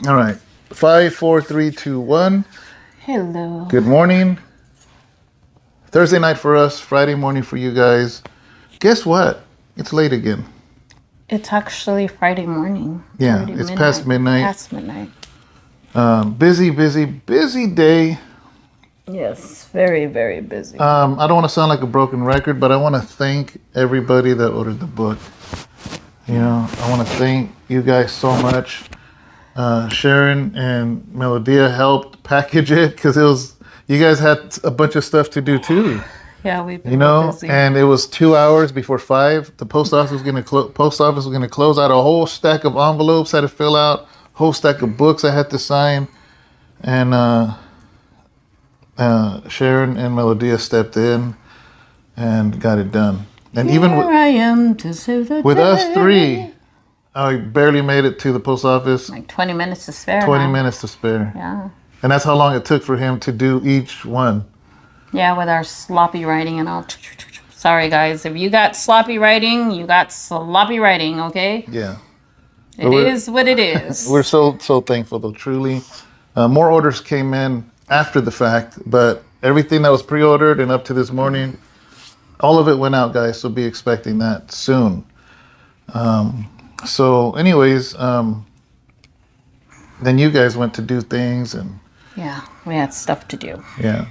All right. 5, 4, 3, 2, 1. Hello. Good morning. Thursday night for us, Friday morning for you guys. Guess what? It's late again. It's actually Friday morning. Yeah, it's past midnight. Past midnight. Busy day. Yes, very, very busy. I don't want to sound like a broken record, but I want to thank everybody that ordered the book. You know, I want to thank you guys so much. Sharon and Melodia helped package it because you guys had a bunch of stuff to do too. Yeah, we've been busy. And it was 2 hours before 5. The post office was gonna close out a whole stack of envelopes I had to fill out, whole stack of books I had to sign, and Sharon and Melodia stepped in and got it done. And Here even I am to save the with day. us three, I barely made it to the post office. Like 20 minutes to spare. 20 now. minutes to spare. Yeah. And that's how long it took for him to do each one. Yeah, with our sloppy writing and all. Sorry, guys. If you got sloppy writing, you got sloppy writing, okay? Yeah. It is what it is. We're so thankful, though, truly. More orders came in after the fact, but everything that was pre-ordered and up to this morning, all of it went out, guys, so be expecting that soon. So anyways, then you guys went to do things and... Yeah, we had stuff to do. Yeah.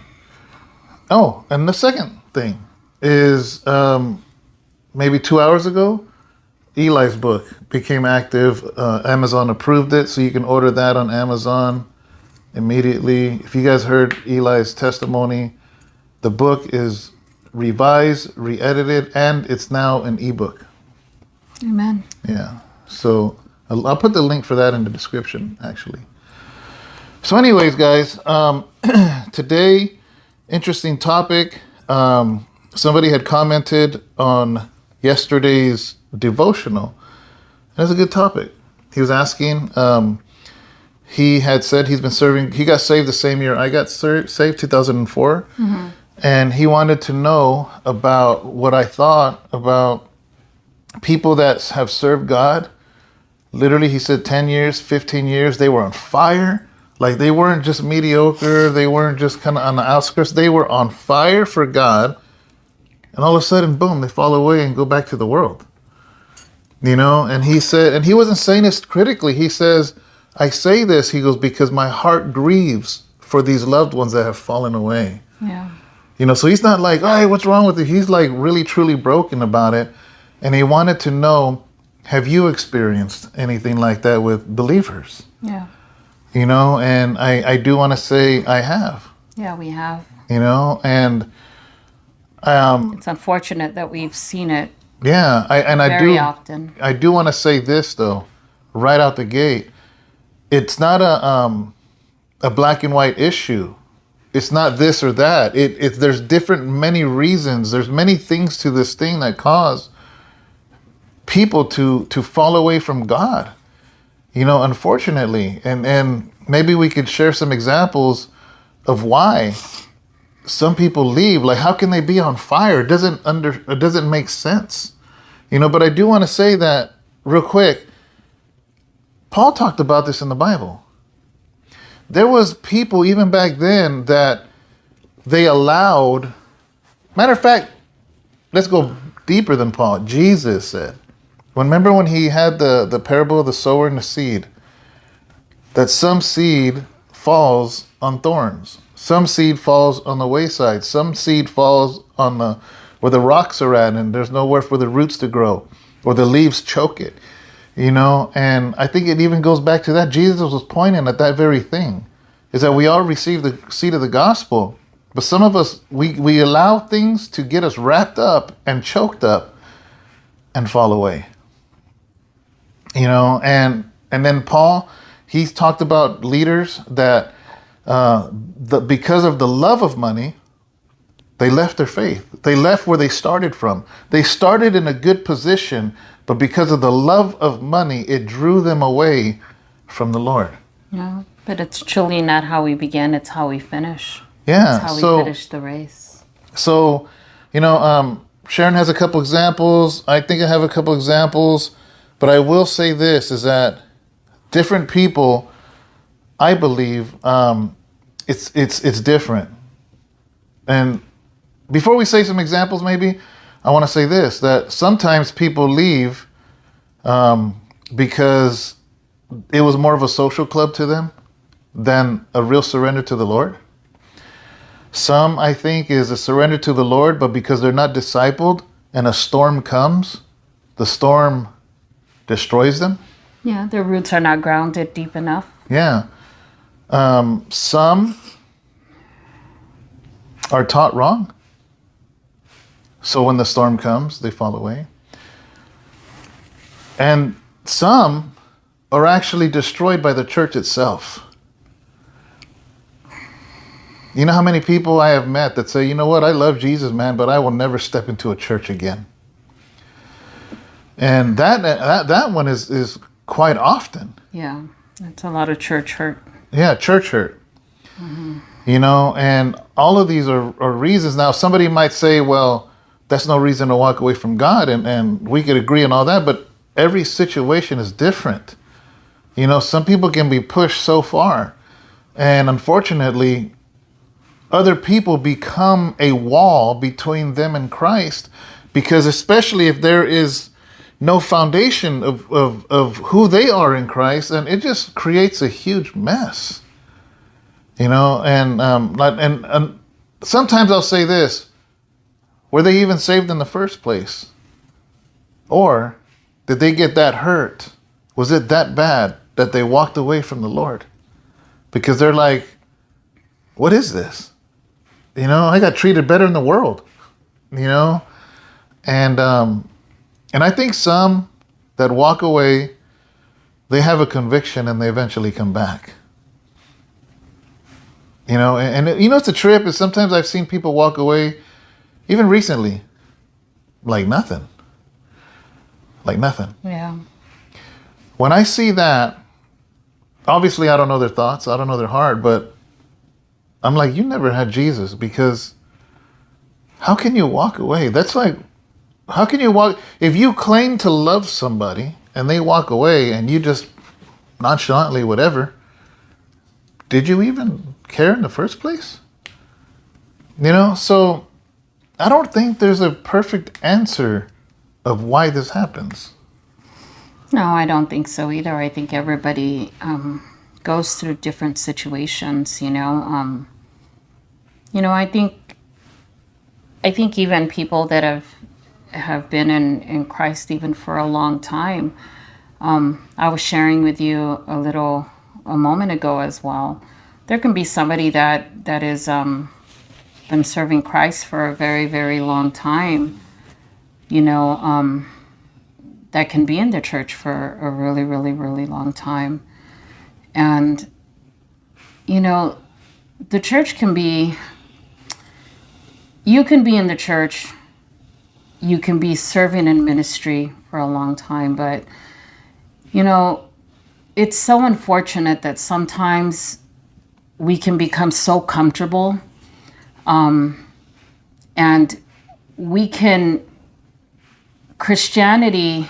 Oh, and the second thing is maybe 2 hours ago, Eli's book became active. Amazon approved it, so you can order that on Amazon immediately. If you guys heard Eli's testimony, the book is revised, re-edited, and it's now an ebook. Amen. Yeah. So I'll put the link for that in the description, actually. So anyways, guys, today... interesting topic. Somebody had commented on yesterday's devotional. That's a good topic. He was asking, he had said he's been serving, he got saved the same year I got saved, 2004. Mm-hmm. And he wanted to know about what I thought about people that have served God. Literally, he said 10 years, 15 years, they were on fire. Like, they weren't just mediocre. They weren't just kind of on the outskirts. They were on fire for God. And all of a sudden, boom, they fall away and go back to the world. You know, and he said, and he wasn't saying this critically. He says, I say this, he goes, because my heart grieves for these loved ones that have fallen away. Yeah. You know, so he's not like, hey, what's wrong with you? He's like really, truly broken about it. And he wanted to know, have you experienced anything like that with believers? Yeah. You know, and I do want to say I have. Yeah, we have. You know, and it's unfortunate that we've seen it. Yeah, very often. I do want to say this though, right out the gate. It's not a black and white issue. It's not this or that. There's many reasons. There's many things to this thing that cause people to fall away from God. You know, unfortunately, and maybe we could share some examples of why some people leave. Like, how can they be on fire? It doesn't make sense. You know, but I do want to say that real quick. Paul talked about this in the Bible. There was people even back then that they allowed. Matter of fact, let's go deeper than Paul. Jesus said. Remember when he had the parable of the sower and the seed? That some seed falls on thorns. Some seed falls on the wayside. Some seed falls on where the rocks are at and there's nowhere for the roots to grow. Or the leaves choke it. You know, and I think it even goes back to that. Jesus was pointing at that very thing. Is that we all receive the seed of the gospel. But some of us, we allow things to get us wrapped up and choked up and fall away. You know, and then Paul, he's talked about leaders that because of the love of money, they left their faith. They left where they started from. They started in a good position, but because of the love of money, it drew them away from the Lord. Yeah, but it's truly not how we begin, it's how we finish. Yeah. It's how we finish the race. So, you know, Sharon has a couple examples. I think I have a couple examples. But I will say this, is that different people I believe it's different. And before we say some examples, maybe I want to say this: that sometimes people leave because it was more of a social club to them than a real surrender to the Lord. Some, I think, is a surrender to the Lord, but because they're not discipled and a storm comes, the storm destroys them. Yeah, their roots are not grounded deep enough. Yeah. Some are taught wrong. So when the storm comes, they fall away. And some are actually destroyed by the church itself. You know how many people I have met that say, you know what, I love Jesus, man, but I will never step into a church again. And that one is quite often. Yeah, that's a lot of church hurt. Yeah, church hurt. Mm-hmm. You know, and all of these are reasons. Now, somebody might say, well, that's no reason to walk away from God, and we could agree on all that, but every situation is different. You know, some people can be pushed so far, and unfortunately, other people become a wall between them and Christ, because especially if there is no foundation of who they are in Christ, and it just creates a huge mess. You know, and sometimes I'll say this: were they even saved in the first place? Or did they get that hurt? Was it that bad that they walked away from the Lord? Because they're like, what is this? You know, I got treated better in the world, you know? And I think some that walk away, they have a conviction and they eventually come back. You know, and you know, it's a trip is sometimes I've seen people walk away, even recently, like nothing. Like nothing. Yeah. When I see that, obviously I don't know their thoughts, I don't know their heart, but I'm like, you never had Jesus, because how can you walk away? That's like, how can you walk, if you claim to love somebody and they walk away and you just nonchalantly whatever, did you even care in the first place? You know, so I don't think there's a perfect answer of why this happens. No, I don't think so either. I think everybody goes through different situations, you know. I think even people that have been in Christ even for a long time. I was sharing with you a moment ago as well. There can be somebody that is been serving Christ for a very, very long time, you know, that can be in the church for a really, really, really long time. And, you know, the church can be, you can be in the church, you can be serving in ministry for a long time, but, you know, it's so unfortunate that sometimes we can become so comfortable, and Christianity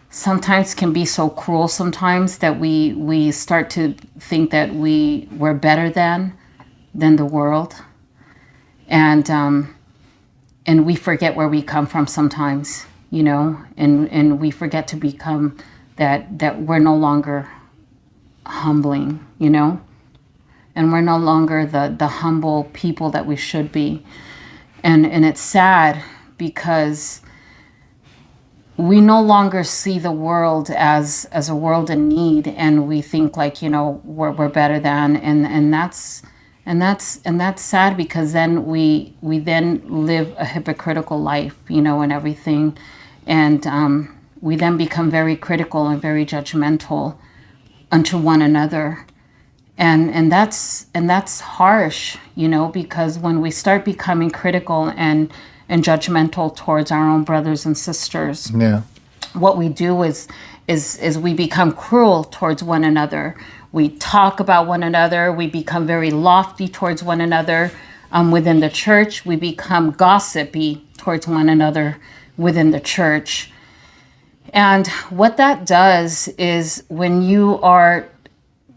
sometimes can be so cruel sometimes that we start to think that we're better than the world, and we forget where we come from sometimes, you know, and we forget to become that we're no longer humbling, you know, and we're no longer the humble people that we should be. And it's sad because we no longer see the world as a world in need, and we think like, you know, we're better than, and that's sad, because then we then live a hypocritical life, you know, and everything, and we then become very critical and very judgmental unto one another, and that's harsh, you know, because when we start becoming critical and judgmental towards our own brothers and sisters, yeah, what we do is we become cruel towards one another. We talk about one another. We become very lofty towards one another within the church. We become gossipy towards one another within the church. And what that does is when you are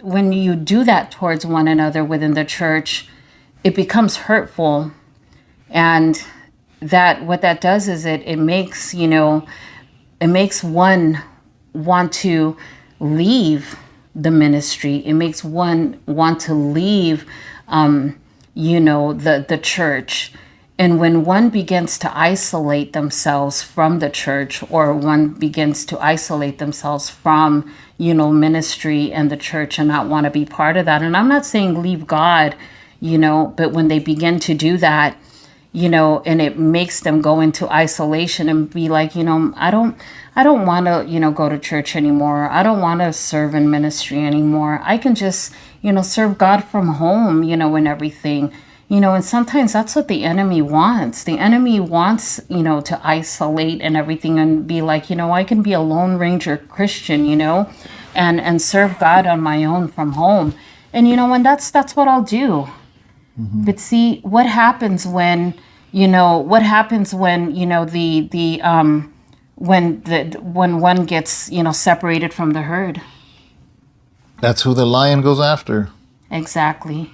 when you do that towards one another within the church, it becomes hurtful. And that what that does is it makes, it makes one want to leave the ministry. It makes one want to leave, the church. And when one begins to isolate themselves from the church, or one begins to isolate themselves from, ministry and the church and not want to be part of that. And I'm not saying leave God, but when they begin to do that, and it makes them go into isolation and be like, I don't want to, go to church anymore. I don't want to serve in ministry anymore. I can just, serve God from home, and everything. And sometimes that's what the enemy wants. The enemy wants, to isolate and everything and be like, I can be a Lone Ranger Christian, and serve God on my own from home. And, and that's what I'll do. Mm-hmm. But see, what happens when, when one gets, separated from the herd? That's who the lion goes after. Exactly.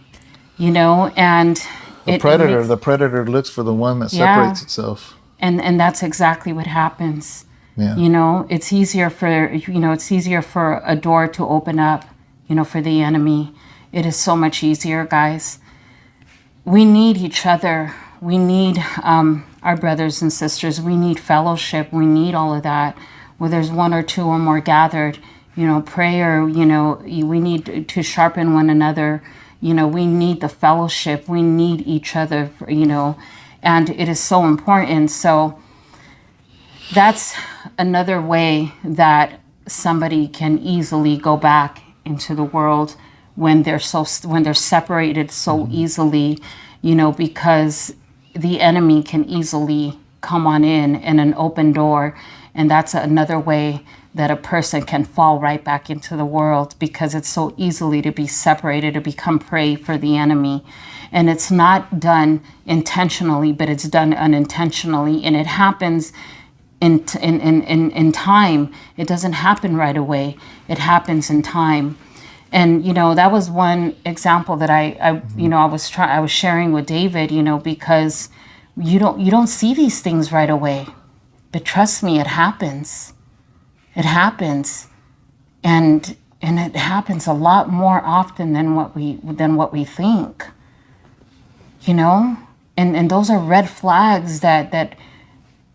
And the predator looks for the one that separates itself. And that's exactly what happens. Yeah. It's easier for a door to open up, for the enemy. It is so much easier, guys. We need each other. We need our brothers and sisters. We need fellowship. We need all of that. Where there's one or two or more gathered, prayer, we need to sharpen one another. We need the fellowship. We need each other, and it is so important. So that's another way that somebody can easily go back into the world when they're separated so easily, because the enemy can easily come on in an open door. And that's another way that a person can fall right back into the world, because it's so easily to be separated, to become prey for the enemy. And it's not done intentionally, but it's done unintentionally. And it happens in time. It doesn't happen right away. It happens in time. And, that was one example that I was sharing with David, because you don't see these things right away. But trust me, it happens. It happens, and it happens a lot more often than what we think. And those are red flags that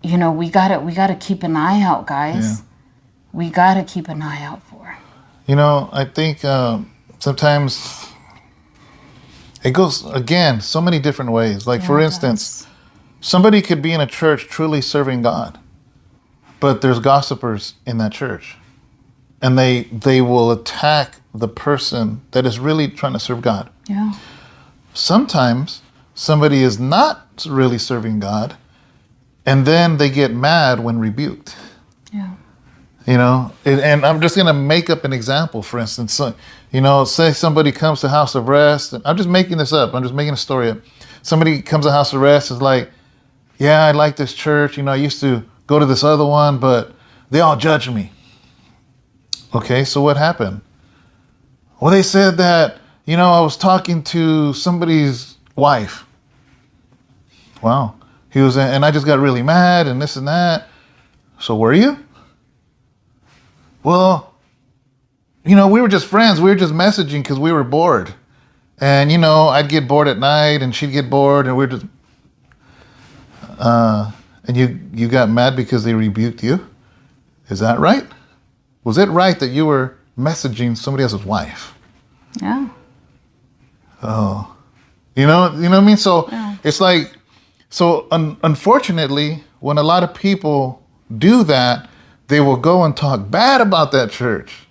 we gotta keep an eye out, guys. Yeah. We gotta keep an eye out for. I think sometimes it goes again so many different ways. Like for instance, somebody could be in a church truly serving God, but there's gossipers in that church, and they will attack the person that is really trying to serve God. Yeah. Sometimes somebody is not really serving God, and then they get mad when rebuked. Yeah. And I'm just going to make up an example. For instance, say somebody comes to House of Rest, and I'm just making this up. I'm just making a story up. Somebody comes to House of Rest, is like, yeah, I like this church. I used to go to this other one, but they all judge me. Okay, so what happened? Well, they said that, I was talking to somebody's wife. Wow. And I just got really mad and this and that. So were you? Well, we were just friends. We were just messaging because we were bored. And, I'd get bored at night and she'd get bored, and we're just... And you got mad because they rebuked you? Is that right? Was it right that you were messaging somebody else's wife? Yeah. Oh. You know what I mean? So yeah. It's like, unfortunately, when a lot of people do that, they will go and talk bad about that church.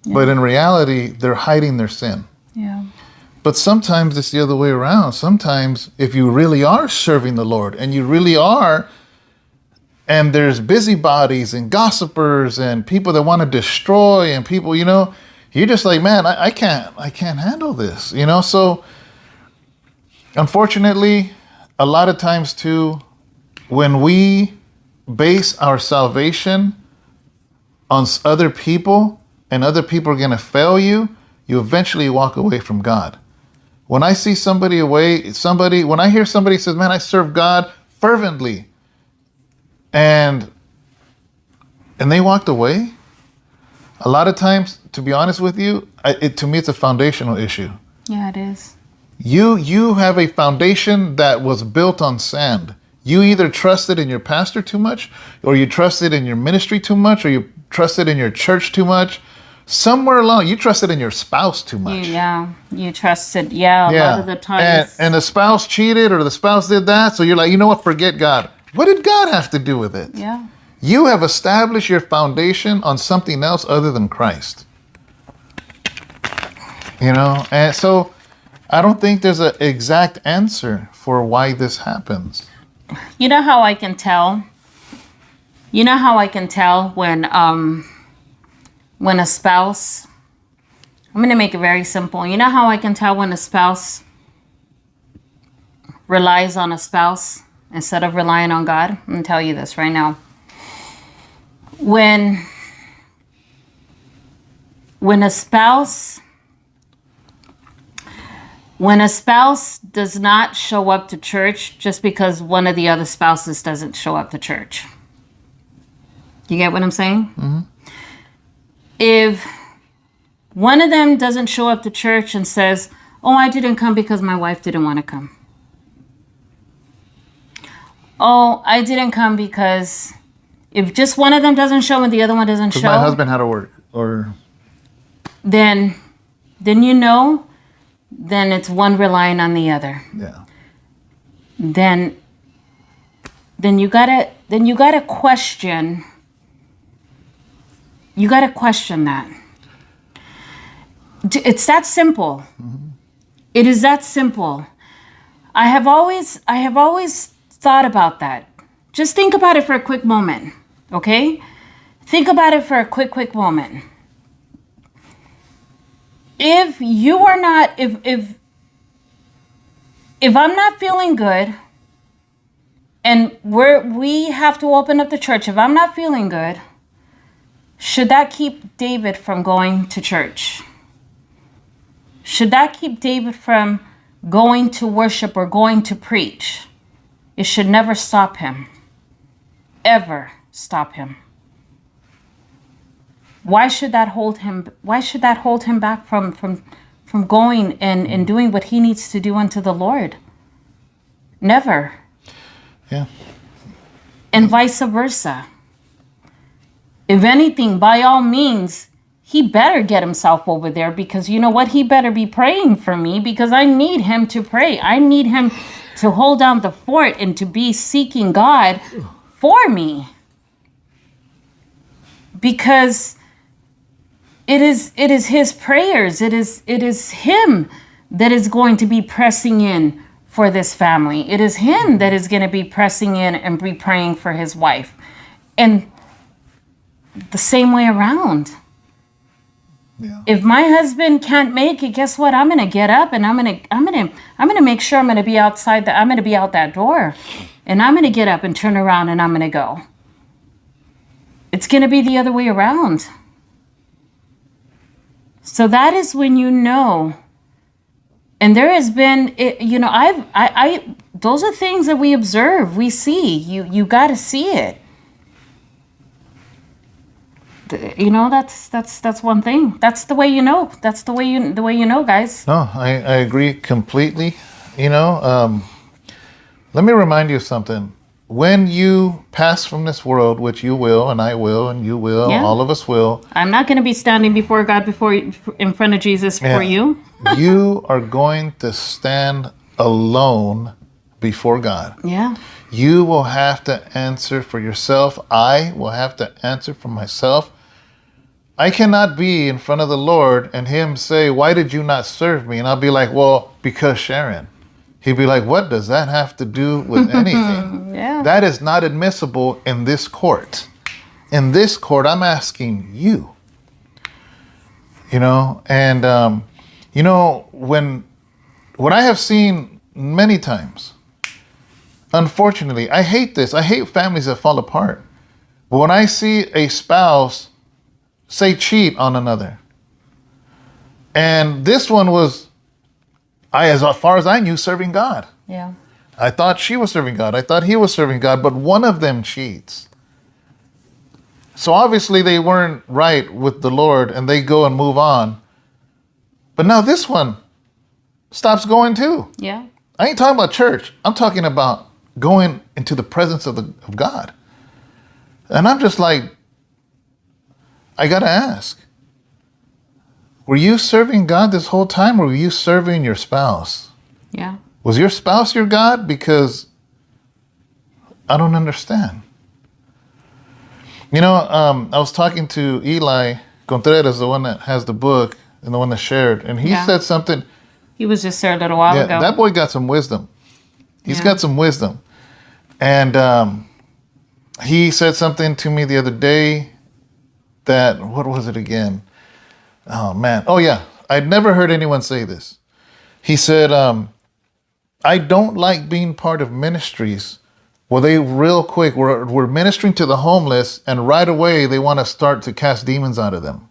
Yeah. But in reality, they're hiding their sin. Yeah. But sometimes it's the other way around. Sometimes if you really are serving the Lord, and you really are, and there's busybodies and gossipers and people that want to destroy, and people, you're just like, man, I can't handle this, So unfortunately, a lot of times too, when we base our salvation on other people, and other people are going to fail you, you eventually walk away from God. When I see when I hear somebody says, man, I serve God fervently, and they walked away, a lot of times, to be honest with you, to me, it's a foundational issue. Yeah, it is. You have a foundation that was built on sand. You either trusted in your pastor too much, or you trusted in your ministry too much, or you trusted in your church too much. Somewhere along, you trusted in your spouse too much. You trusted. A lot of the times. And the spouse cheated, or the spouse did that, so you're like, you know what, forget God. What did God have to do with it? Yeah. You have established your foundation on something else other than Christ. And so I don't think there's an exact answer for why this happens. You know how I can tell? When a spouse, I'm going to make it very simple. You know how I can tell when a spouse relies on a spouse instead of relying on God? I'm going to tell you this right now. When a spouse does not show up to church just because one of the other spouses doesn't show up to church. You get what I'm saying? Mm-hmm. If one of them doesn't show up to church and says, oh, I didn't come because my wife didn't want to come. Oh, I didn't come because if just one of them doesn't show and the other one doesn't show. My husband had to work. Or then it's one relying on the other. Yeah. Then you gotta question. You gotta question that. It's that simple. Mm-hmm. It is that simple. I have always thought about that. Just think about it for a quick moment, okay? Think about it for a quick moment. If you are not, if I'm not feeling good, and we have to open up the church, if I'm not feeling good, should that keep David from going to church? Should that keep David from going to worship or going to preach? It should never stop him. Ever stop him. Why should that hold him back from going and doing what he needs to do unto the Lord? Never. Yeah. And vice versa. If anything, by all means, he better get himself over there, because you know what? He better be praying for me, because I need him to pray. I need him to hold down the fort and to be seeking God for me. Because it is his prayers. It is him that is going to be pressing in for this family. It is him that is going to be pressing in and be praying for his wife. And the same way around. Yeah. If my husband can't make it, guess what? I'm going to get up and I'm going to make sure I'm going to be outside I'm going to be out that door. And I'm going to get up and turn around and I'm going to go. It's going to be the other way around. So that is when you know. And there has been, those are things that we observe, we see. You got to see it. That's one thing. That's the way you know. That's the way you know, guys. No, I agree completely. Let me remind you of something. When you pass from this world, which you will, and I will, and you will, all of us will. I'm not going to be standing before God in front of Jesus for you. You are going to stand alone before God. Yeah. You will have to answer for yourself. I will have to answer for myself. I cannot be in front of the Lord and him say, why did you not serve me? And I'll be like, well, because Sharon. He'd be like, what does that have to do with anything? Yeah. That is not admissible in this court. In this court, I'm asking you. And what I have seen many times, unfortunately, I hate this. I hate families that fall apart. But when I see a spouse, say, cheat on another, And this one was, as far as I knew, serving God. Yeah. I thought she was serving God. I thought he was serving God, but one of them cheats. So obviously they weren't right with the Lord, and they go and move on. But now this one stops going too. Yeah. I ain't talking about church. I'm talking about going into the presence of God. And I'm just like, I gotta ask, were you serving God this whole time, or were you serving your spouse? Yeah. Was your spouse your God? Because I don't understand. You know, I was talking to Eli Contreras, the one that has the book and the one that shared, and he said something. He was just there a little while ago. That boy got some wisdom. He's got some wisdom. And he said something to me the other day that, what was it again? Oh, man. Oh, yeah. I'd never heard anyone say this. He said, I don't like being part of ministries where they real quick, we're ministering to the homeless, and right away they want to start to cast demons out of them.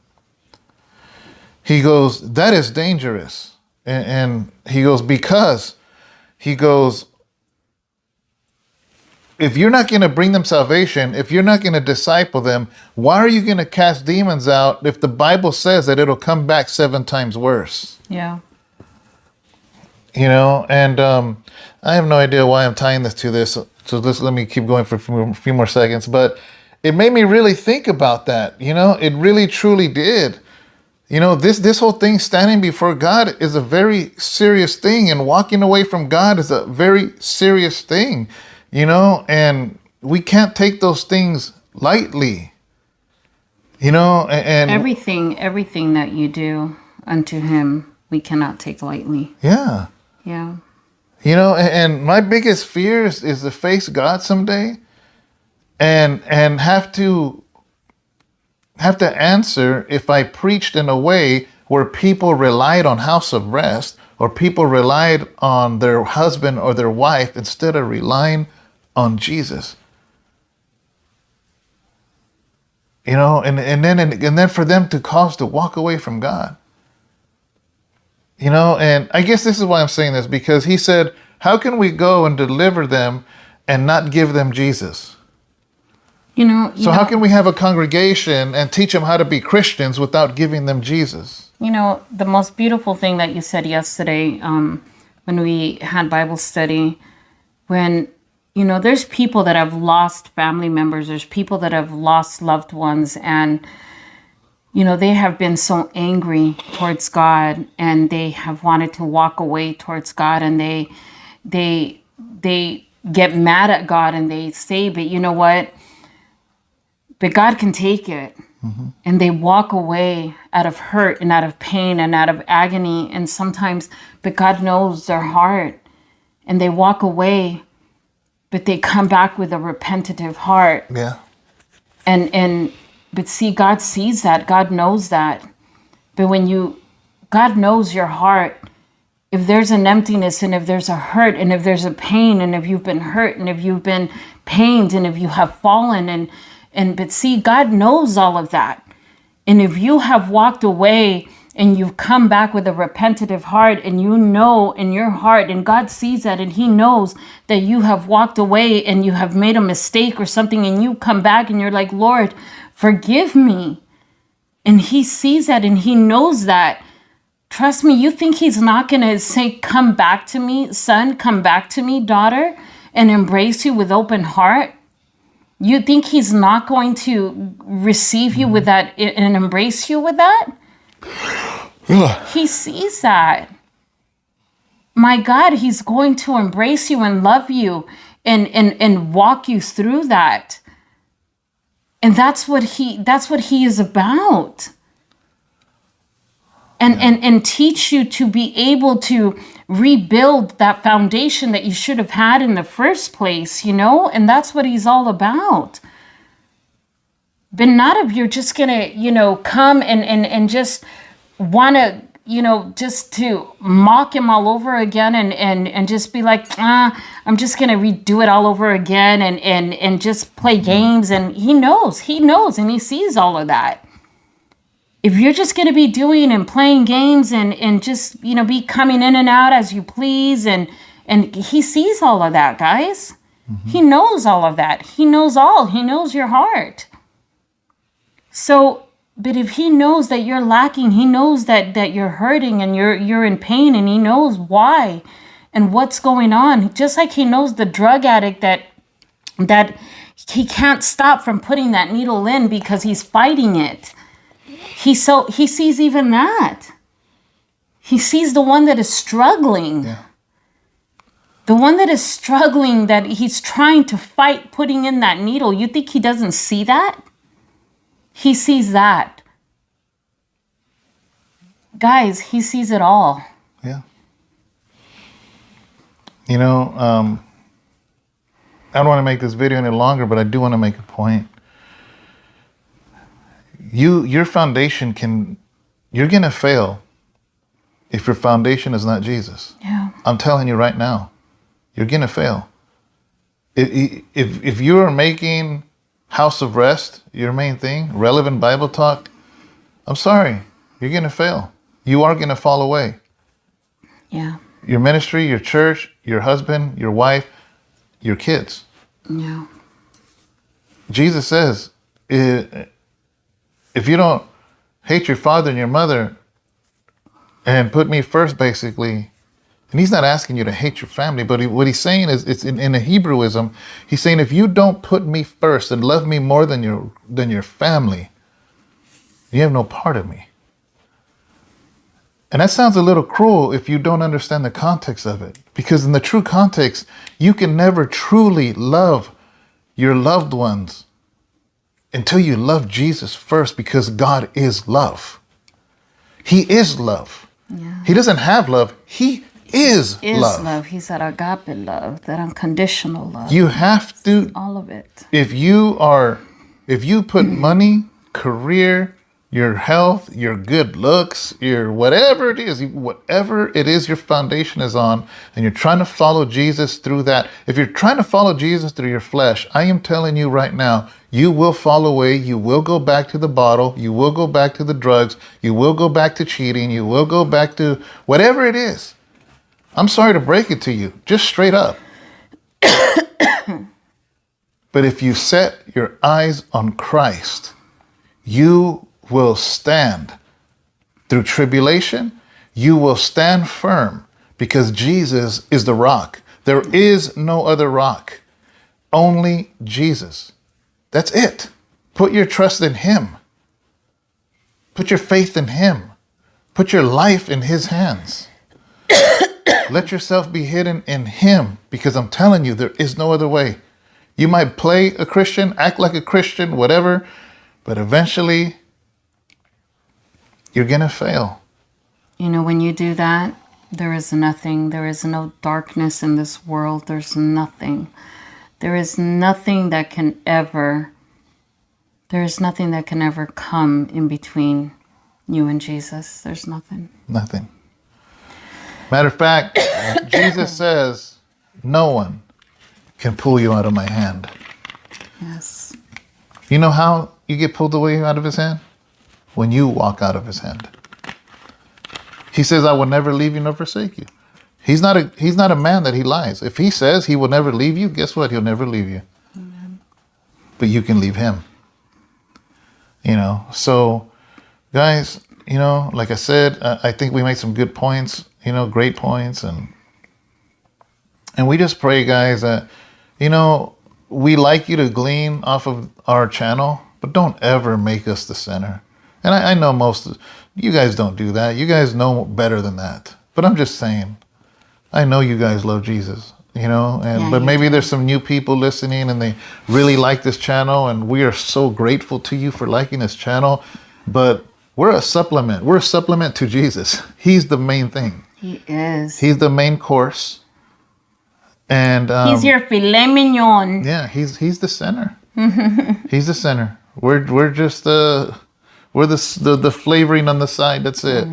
He goes, that is dangerous. And he goes, because he goes, if you're not going to bring them salvation, if you're not going to disciple them, why are you going to cast demons out if the Bible says that it'll come back 7 times worse? Yeah. You know, and I have no idea why I'm tying this to this. So let me keep going for a few more seconds. But it made me really think about that. You know, it really, truly did. You know, this whole thing, standing before God, is a very serious thing. And walking away from God is a very serious thing. You know, and we can't take those things lightly. You know, and everything that you do unto him, we cannot take lightly. Yeah. Yeah. You know, and my biggest fear is to face God someday and have to answer if I preached in a way where people relied on house of rest, or people relied on their husband or their wife instead of relying on Jesus. You know, and then for them to cause to walk away from God. You know, and I guess this is why I'm saying this, because he said, how can we go and deliver them and not give them Jesus? So how can we have a congregation and teach them how to be Christians without giving them Jesus? You know, the most beautiful thing that you said yesterday, when we had Bible study, when, you know, there's people that have lost family members, there's people that have lost loved ones, and you know, they have been so angry towards God, and they have wanted to walk away towards God, and they get mad at God, and they say, but you know what? But God can take it. Mm-hmm. And they walk away out of hurt and out of pain and out of agony. And sometimes, but God knows their heart, and they walk away, but they come back with a repentative heart. Yeah. But see, God sees that. God knows that. But God knows your heart. If there's an emptiness, and if there's a hurt, and if there's a pain, and if you've been hurt, and if you've been pained, and if you have fallen, but see, God knows all of that. And if you have walked away and you've come back with a repentative heart, and you know in your heart, and God sees that, and he knows that you have walked away and you have made a mistake or something, and you come back and you're like, Lord, forgive me. And he sees that, and he knows that. Trust me, you think he's not going to say, come back to me, son, come back to me, daughter, and embrace you with open heart? You think he's not going to receive you with that and embrace you with that? He sees that. My God, he's going to embrace you and love you and walk you through that. And that's what he is about. And teach you to be able to rebuild that foundation that you should have had in the first place, you know? And that's what he's all about. But not if you're just gonna, you know, come and just wanna, you know, just to mock him all over again and just be like, I'm just gonna redo it all over again and just play games. And he knows, and he sees all of that. if you're just going to be doing and playing games and just, be coming in and out as you please, and he sees all of that, guys. Mm-hmm. He knows all of that. He knows all. He knows your heart. So, but if he knows that you're lacking, he knows that you're hurting and you're in pain, and he knows why and what's going on. Just like he knows the drug addict that he can't stop from putting that needle in because he's fighting it. He sees even that. He sees the one that is struggling. Yeah. The one that is struggling, that he's trying to fight putting in that needle. You think he doesn't see that? He sees that. Guys, he sees it all. Yeah. I don't want to make this video any longer, but I do want to make a point. Your foundation you're going to fail if your foundation is not Jesus. Yeah. I'm telling you right now. You're going to fail. If you are making house of rest your main thing, relevant Bible talk, I'm sorry, you're going to fail. You are going to fall away. Yeah. Your ministry, your church, your husband, your wife, your kids. Yeah. Jesus says, if you don't hate your father and your mother and put me first, basically. And he's not asking you to hate your family, but what he's saying is, it's in a Hebrewism, he's saying, if you don't put me first and love me more than your family, you have no part of me. And that sounds a little cruel if you don't understand the context of it. Because in the true context, you can never truly love your loved ones until you love Jesus first, because God is love. He is love. Yeah. He doesn't have love. He is love. He's that agape love, that unconditional love. You have to, all of it. If you put money, career, your health, your good looks, your whatever it is your foundation is on, and you're trying to follow Jesus through that. If you're trying to follow Jesus through your flesh, I am telling you right now, you will fall away. You will go back to the bottle. You will go back to the drugs. You will go back to cheating. You will go back to whatever it is. I'm sorry to break it to you, just straight up. But if you set your eyes on Christ, you will stand through tribulation. You will stand firm, because Jesus is the rock. There is no other rock, only Jesus. That's it. Put your trust in him. Put your faith in him. Put your life in his hands. Let yourself be hidden in him, because I'm telling you, there is no other way. You might play a Christian, act like a Christian, whatever, but eventually you're going to fail. When you do that, there is nothing. There is no darkness in this world. There's nothing. There is nothing that can ever come in between you and Jesus. There's nothing. Nothing. Matter of fact, Jesus says, no one can pull you out of my hand. Yes. You know how you get pulled away out of his hand? When you walk out of his hand. He says, I will never leave you nor forsake you. He's not a man that he lies. If he says he will never leave you, guess what? He'll never leave you. Amen. But you can leave him. So guys, like I said, I think we made some good points, great points. And we just pray, guys, that, we like you to glean off of our channel, but don't ever make us the center. And I know most of you guys don't do that. You guys know better than that. But I'm just saying, I know you guys love Jesus, but maybe there's some new people listening and they really like this channel, and we are so grateful to you for liking this channel. But we're a supplement. We're a supplement to Jesus. He's the main thing. He is. He's the main course. And he's your filet mignon. Yeah, he's the center. He's the center. We're just we're the flavoring on the side. That's it.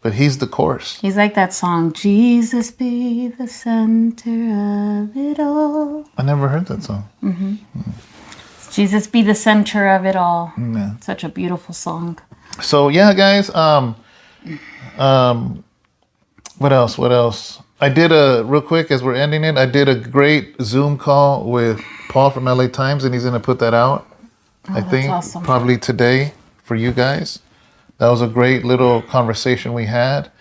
But he's the course. He's like that song, Jesus be the center of it all. I never heard that song. Jesus be the center of it all. Yeah. Such a beautiful song. So yeah, guys. What else? What else? I did real quick as we're ending it. I did a great Zoom call with Paul from LA Times, and he's gonna put that out. I that's think awesome. probably today for you guys. That was a great little conversation we had.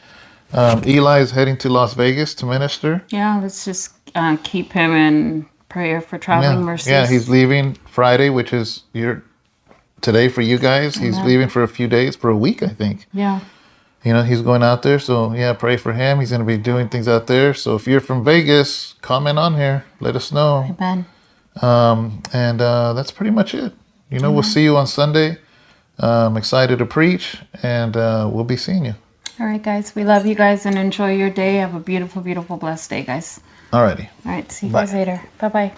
Eli is heading to Las Vegas to minister. Yeah, let's just keep him in prayer for traveling mercies. Yeah, he's leaving Friday, which is today for you guys. He's leaving for a few days, for a week, I think. Yeah. You know, he's going out there. So, yeah, pray for him. He's going to be doing things out there. So, if you're from Vegas, comment on here. Let us know. Amen. And that's pretty much it. You know, we'll see you on Sunday. I'm excited to preach, and we'll be seeing you. All right, guys. We love you guys and enjoy your day. Have a beautiful, beautiful, blessed day, guys. Alrighty. All right. See you Bye. guys later. Bye-bye.